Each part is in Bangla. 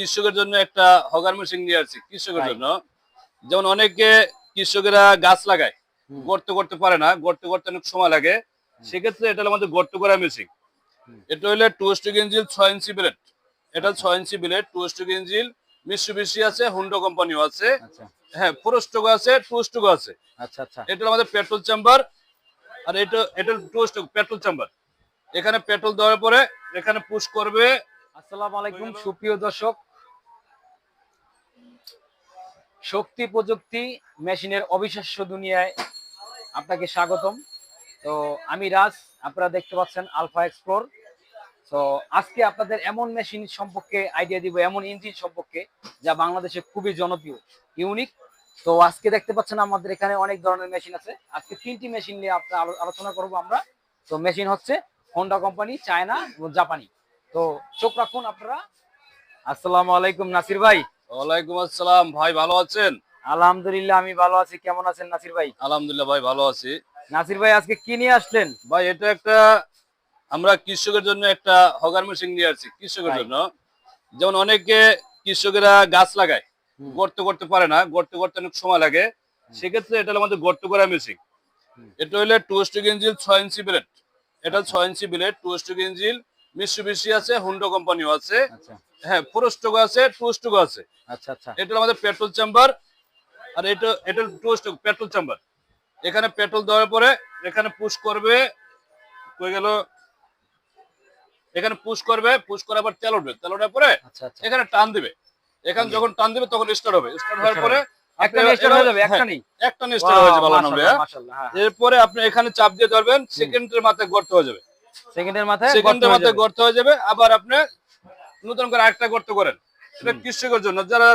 কৃষকের জন্য একটা হগার মেশিন নিয়ে আসছি কৃষকের জন্য। যেমন অনেকে কৃষকেরা গাছ লাগায়, গর্ত করতে পারে না, গর্ত করতে অনেক সময় লাগে, সেক্ষেত্রে এটা হলো আমাদের গর্ত করা মেশিন। এটা হলো 2 স্ট্রোক ইঞ্জিন 6 ইঞ্চি ব্লেড। এটা 6 ইঞ্চি ব্লেড 2 স্ট্রোক ইঞ্জিন, মিৎসুবিশি আছে, হুন্ডা কোম্পানিও আছে। হ্যাঁ, 4 স্ট্রোক আছে, 2 স্ট্রোক আছে। আচ্ছা আচ্ছা। এটা হলো আমাদের পেট্রোল চেম্বার। আর এটা 2 স্ট্রোক পেট্রোল চেম্বার। এখানে পেট্রোল দেওয়ার পরে এখানে পুশ করবে। আসসালামু আলাইকুম সুপ্রিয় দর্শক, শক্তি প্রযুক্তি মেশিনের অবিশ্বাস্য দুনিয়ায় আপনাকে স্বাগতম। তো আমি রাজ, আপনারা দেখতে পাচ্ছেন আলফা এক্সপ্লোর। তো আজকে আপনাদের এমন মেশিন সম্পর্কে আইডিয়া দিব, এমন ইঞ্জিন সম্পর্কে যা বাংলাদেশে খুবই জনপ্রিয়, ইউনিক। তো আজকে দেখতে পাচ্ছেন আমাদের এখানে অনেক ধরনের মেশিন আছে। আজকে 3টি মেশিন নিয়ে আপনার আলোচনা করব আমরা। তো মেশিন হচ্ছে হোন্ডা কোম্পানি, চায়না এবং জাপানি। তো চোখ রাখুন আপনারা। আসসালামু আলাইকুম নাসির ভাই। ওয়ালাইকুম আসসালাম ভাই, ভালো আছেন? আলহামদুলিল্লাহ আমি ভালো আছি, কেমন আছেন নাসির ভাই? আলহামদুলিল্লাহ ভাই, ভালো আছি। নাসির ভাই আজকে কি নিয়ে আসলেন? ভাই এটা একটা আমরা কৃষকের জন্য একটা হগার মেশিন নিয়ে আসছি কৃষকের জন্য। যেমন অনেকে কৃষকেরা গাছ লাগায়, গর্ত করতে পারে না, গর্ত করতে অনেক সময় লাগে, সেক্ষেত্রে এটা হলো আমাদের গর্ত করা মেশিন। এটা হলো 2 স্ট্রোক ইঞ্জিন 6 ইঞ্চি ব্লেড। এটা 6 ইঞ্চি ব্লেড 2 স্ট্রোক ইঞ্জিন, মিৎসুবিশি আছে, হুন্ডা কোম্পানিও আছে। হ্যাঁ, 4 স্ট্রোক আছে, 2 স্ট্রোক আছে। আচ্ছা আচ্ছা। এটা হলো আমাদের পেট্রোল চেম্বার। আর এটা 2 স্ট্রোক পেট্রোল চেম্বার। এখানে পেট্রোল দেওয়ার পরে এখানে পুশ করবে, হয়ে গেল, এখানে পুশ করবে, পুশ করার পর তেল উঠবে, তেল ওঠার পরে এখানে টান দিবে। এখানে যখন টান দিবে তখন স্টার্ট হবে, স্টার্ট হওয়ার পরে একটা স্টার্ট হয়ে যাবে, একটা নেই, একটা স্টার্ট হয়ে যাবে মাশাআল্লাহ মাশাআল্লাহ। এরপরে আপনি এখানে চাপ দিয়ে ধরবেন, সেকেন্ডের মাথায় গর্ত হয়ে যাবে, সেকেন্ডের মাথায় গর্ত হয়ে যাবে। আবার আপনি নতুন করে আরেকটা গর্ত করেন। এটা কৃষকের জন্য, যারা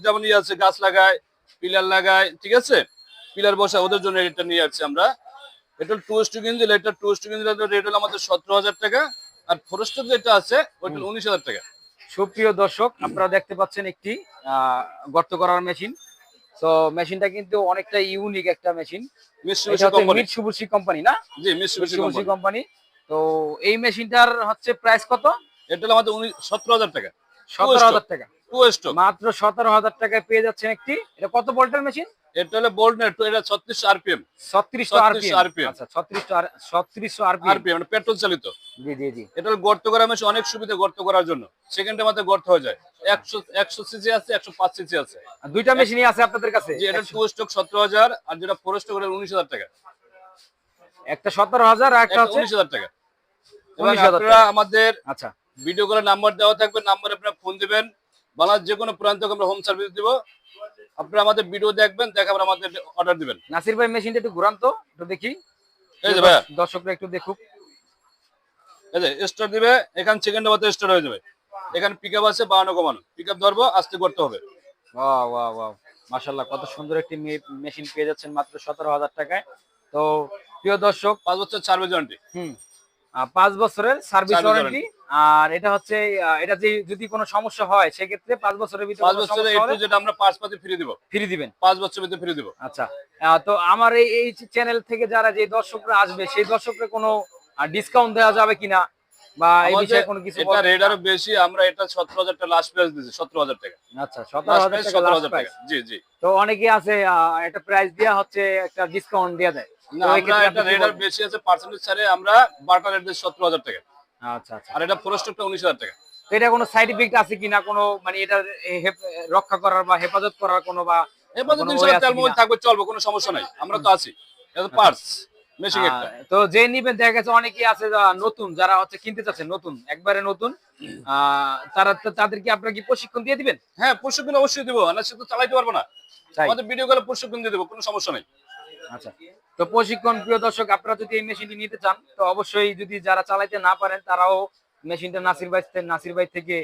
যেমন আছে, গাছ লাগায়, পিলার লাগায়, ঠিক আছে, পিলার বসা, ওদের জন্য এটা নিয়ে আসছি আমরা। এটা 2 স্ট্রোক ইঞ্জিন। এটা 2 স্ট্রোক ইঞ্জিনের রেট হলো আমাদের 17,000 টাকা। আর 4 স্ট্রোক যেটা আছে ওইটা 19,000 টাকা। সুপ্রিয় দর্শক, আপনারা দেখতে পাচ্ছেন একটি গর্ত করার মেশিন। তো মেশিনটা কিন্তু অনেকটা ইউনিক একটা মেশিন। মিৎসুবিশি কোম্পানি না? জি, মিৎসুবিশি কোম্পানি। তো এই মেশিনটার হচ্ছে প্রাইস কত? এটা হলো আমাদের 17,000 টাকা। 17,000 টাকা, 2 স্ট্রোক মাত্র 17,000 টাকায় পেয়ে যাচ্ছেন একটি। এটা কত ভোল্টের মেশিন? এটা হলো বোল্ট না, এটা 3600 আরপিএম। 3600 আরপিএম। আচ্ছা, 3600 আরপিএম, মানে পেট্রোল চালিত। জি জি জি। এটা গর্ত করা মেশিন, অনেক সুবিধা গর্ত করার জন্য। সেকেন্ডের মধ্যে গর্ত হয়ে যায়। 100 সিসি আছে, 105 সিসি আছে। দুইটা মেশিনই আছে আপনাদের কাছে? জি, এটা 2 স্ট্রোক 17,000, আর যেটা 4 স্ট্রোক হলো 19,000 টাকা। একটা 17,000 আর একটা হচ্ছে 19,000 টাকা। এবং 19,000 আপনারা আমাদের আচ্ছা ভিডিও কলের নাম্বার দেওয়া থাকবে, নাম্বারে আপনারা ফোন দিবেন। বাংলাদেশ যে কোনো প্রান্ত থেকে আমরা হোম সার্ভিস দিব। আপনারা আমাদের ভিডিও দেখবেন, দেখে আপনারা আমাদের অর্ডার দিবেন। নাসির ভাই মেশিনটা একটু ঘুরান তো, একটু দেখি। এই যে ভাই, দর্শকরা একটু দেখুক। এই যে স্টার্ট দিবে, এখান সেকেন্ডের মধ্যে স্টার্ট হয়ে যাবে। এখানে পিকআপ আছে, বাড়ানো কমানো, পিকআপ ধরবো, আস্তে করতে হবে। ওয়াও ওয়াও ওয়াও, মাশাআল্লাহ, কত সুন্দর একটি মেশিন পেয়ে যাচ্ছেন মাত্র 17,000 টাকায়। তো প্রিয় দর্শক, 5 বছর সার্ভিস ওয়ারেন্টি। 5 বছরের সার্ভিস ওয়ারেন্টি। আর এটা হচ্ছে এটা যদি কোনো সমস্যা হয় সেক্ষেত্রে 5 বছরের ভিতরে 5 বছরের এ টু জেড আমরা পার্টস পাতি ফ্রি দিব। ফ্রি দিবেন? 5 বছরের ভিতরে ফ্রি দিব। আচ্ছা। তো আমার এই চ্যানেল থেকে যারা যে দর্শকরা আসবে, সেই দর্শকরা কোনো ডিসকাউন্ট দেওয়া যাবে কিনা, বা এই বিষয়ে কোনো কিছু? এটা রেট আরো বেশি, আমরা এটা 17,000 টাকা লাস্ট প্রাইস দিয়েছি। 17,000 টাকা। আচ্ছা, 17,000 টাকা লাস্ট প্রাইস। জি জি। তো অনেকে আছে একটা প্রাইস দেয়া হচ্ছে, একটা ডিসকাউন্ট দেয়া যায়। না, আমরা এটা রেট আর বেশি আছে, পার্সেন্টেজ ছাড়ে আমরা বাটার রেট দিয়েছি 17,000 টাকা। আচ্ছা আচ্ছা। আর এটা ফোরস্টকটা 19,000 টাকা। তো এটা কোনো সাইড ইফেক্ট আছে কিনা, কোনো মানে এটা রক্ষা করার বা হেফাজত করার কোনো, বা হেফাজত ইনশাআল্লাহ তেল মোবাইল থাকবে, চলবে, কোনো সমস্যা নাই, আমরা তো আছি। এটা তো পার্টস মেশিং একটা। তো যে নিবেন, দেখা গেছে অনেকেই আছে নতুন, যারা হচ্ছে কিনতে চাচ্ছে, নতুন, একবারে নতুন, তাদের কি আপনারা কি প্রশিক্ষণ দিয়ে দিবেন? হ্যাঁ, প্রশিক্ষণ অবশ্যই দেব, না সে তো চালাইতে পারবো না। আমাদের ভিডিও কলে প্রশিক্ষণ দিয়ে দেব, কোনো সমস্যা নাই। আচ্ছা। তো প্রশিক্ষণ, প্রিয় দর্শক, আপনারা যদি এই মেশিনটি নিতে চান, তো অবশ্যই, যদি যারা চালাইতে না পারেন তারাও মেশিনটা নাসির ভাই থেকে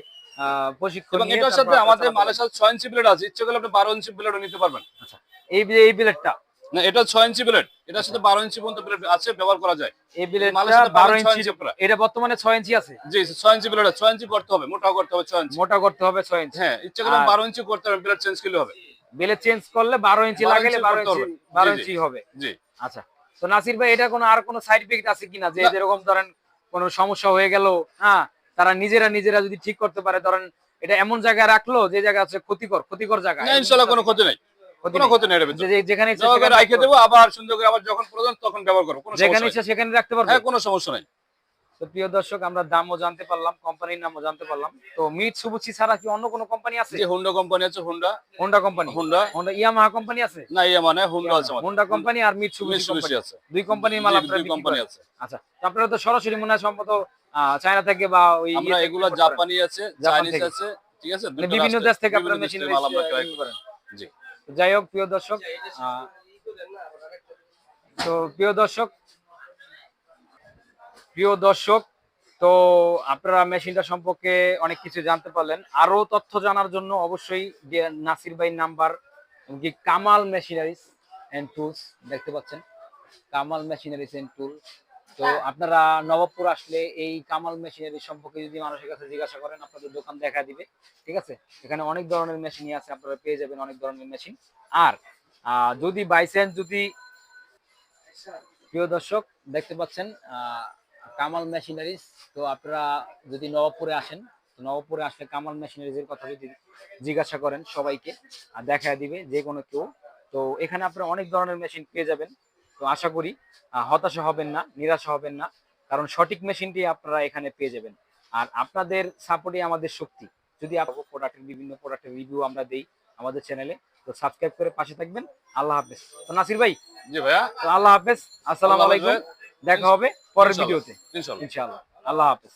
প্রশিক্ষণ এবং নিয়ে। এটার সাথে আমাদের মালের সাথে 6 ইঞ্চি ব্লেড আছে, ইচ্ছে করলে আপনি 12 ইঞ্চি ব্লেডও নিতে পারবেন। আচ্ছা, এই ব্লেডটা না, এটা 6 ইঞ্চি ব্লেড, এটার সাথে 12 ইঞ্চি পর্যন্ত ব্লেড আছে, ব্যবহার করা যায়। এই ব্লেডটা 12 ইঞ্চি, এটা বর্তমানে 6 ইঞ্চি আছে। জি, 6 ইঞ্চি ব্লেড, 6 ইঞ্চি করতে হবে, মোটা করতে হবে, 6 ইঞ্চি মোটা করতে হবে 6 ইঞ্চি। হ্যাঁ, ইচ্ছে করলে 12 ইঞ্চি করতে হবে, ব্লেড চেঞ্জ করলে হবে। ব্লেড চেঞ্জ করলে 12 ইঞ্চি লাগালে 12 ইঞ্চি হবে। জি। আচ্ছা। তো নাসির ভাই, এটা কোনো আর কোনো সাইড ইফেক্ট আছে কিনা, যে যেরকম ধরেন কোনো সমস্যা হয়ে গেল, হ্যাঁ, তারা নিজেরা যদি ঠিক করতে পারে, ধরেন এটা এমন জায়গায় রাখলো যে জায়গা আছে ক্ষতিকর জায়গা, না ইনশাআল্লাহ কোনো ক্ষতি নাই, কোনো ক্ষতি নাই এর ভিতরে। যেখানে ইচ্ছা ব্যবহার করে সেখানে রাখে দেবো, আবার সুন্দর করে আবার যখন প্রয়োজন তখন ব্যবহার করবো, কোনো যেখানে সমস্যা ইচ্ছা নাই। সেখানে রাখতে পারবে। হ্যাঁ কোনো সমস্যা নাই। তো প্রিয় দর্শক, আমরা দামও জানতে পারলাম, কোম্পানির নামও জানতে পারলাম। তো মিৎসুবিশি ছাড়া কি অন্য কোনো কোম্পানি আছে? যে হোন্ডা কোম্পানি আছে, Honda Honda company, Honda Honda Yamaha company আছে? না ইয়া মানে হোন্ডা আছে আমাদের, হোন্ডা কোম্পানি আর মিৎসুবিশি মিৎসুবিশি কোম্পানি আছে। দুই কোম্পানির মাল জি, আপনারা দুই বিক্রি কোম্পানি করেন। আছে। আচ্ছা, তো আপনারা তো সরাসরি মনে হয় সম্ভবত চায়না থেকে বা ওই আমরা এগুলা জাপানি জাপানি আছে, জাপান চাইনিজ থেকে। আছে, ঠিক আছে, মানে দুটো বিভিন্ন রাষ্ট্রের, দেশ থেকে আপনারা বিভিন্ন দেশ থেকে মেশিনারি মাল আমরা ক্রয় করি। করেন। জি তো যাই হোক প্রিয় দর্শক, তো প্রিয় দর্শক, তো আপনারা মেশিনটা সম্পর্কে অনেক কিছু জানতে পারলেন। আরো তথ্য জানার জন্য অবশ্যই নাসির ভাইয়ের নাম্বার, এমনকি কামাল মেশিনারিজ এন্ড টুলস দেখতে পাচ্ছেন, কামাল মেশিনারিজ এন্ড টুল। তো আপনারা নবাবপুর আসলে এই কামাল মেশিনারি সম্পর্কে যদি মানুষের কাছে জিজ্ঞাসা করেন, আপনাদের দোকান দেখা দিবে, ঠিক আছে। এখানে অনেক ধরনের মেশিনই আছে, আপনারা পেয়ে যাবেন অনেক ধরনের মেশিন। আর যদি বাই চান্স, যদি প্রিয় দর্শক দেখতে পাচ্ছেন কামাল মেশিনারিজ, তো আপনারা যদি নবাবপুরে আসেন, তো নবাবপুরে আসলে কামাল মেশিনারিজ এর কথা যদি জিজ্ঞাসা করেন সবাইকে দেখা দিবে যে কোনো কেউ। তো এখানে আপনারা অনেক ধরনের মেশিন পেয়ে যাবেন। তো আশা করি হতাশা হবেন না, নিরাশা হবেন না, কারণ সঠিক মেশিনটি আপনারা এখানে পেয়ে যাবেন। আর আপনাদের সাপোর্টই আমাদের শক্তি। যদি প্রোডাক্টের বিভিন্ন প্রোডাক্টের রিভিউ আমরা দেই আমাদের চ্যানেলে, তো সাবস্ক্রাইব করে পাশে থাকবেন। আল্লাহ হাফেজ। তো নাসির ভাই, জি ভাইয়া, তো আল্লাহ হাফেজ, আসসালামু আল্লাহ হাফেজ আলাইকুম, ভাই। দেখা হবে পরের ইনশাআল্লাহ, ভিডিওতে ইনশাআল্লাহ। ইনশাআল্লাহ। আল্লাহ হাফেজ।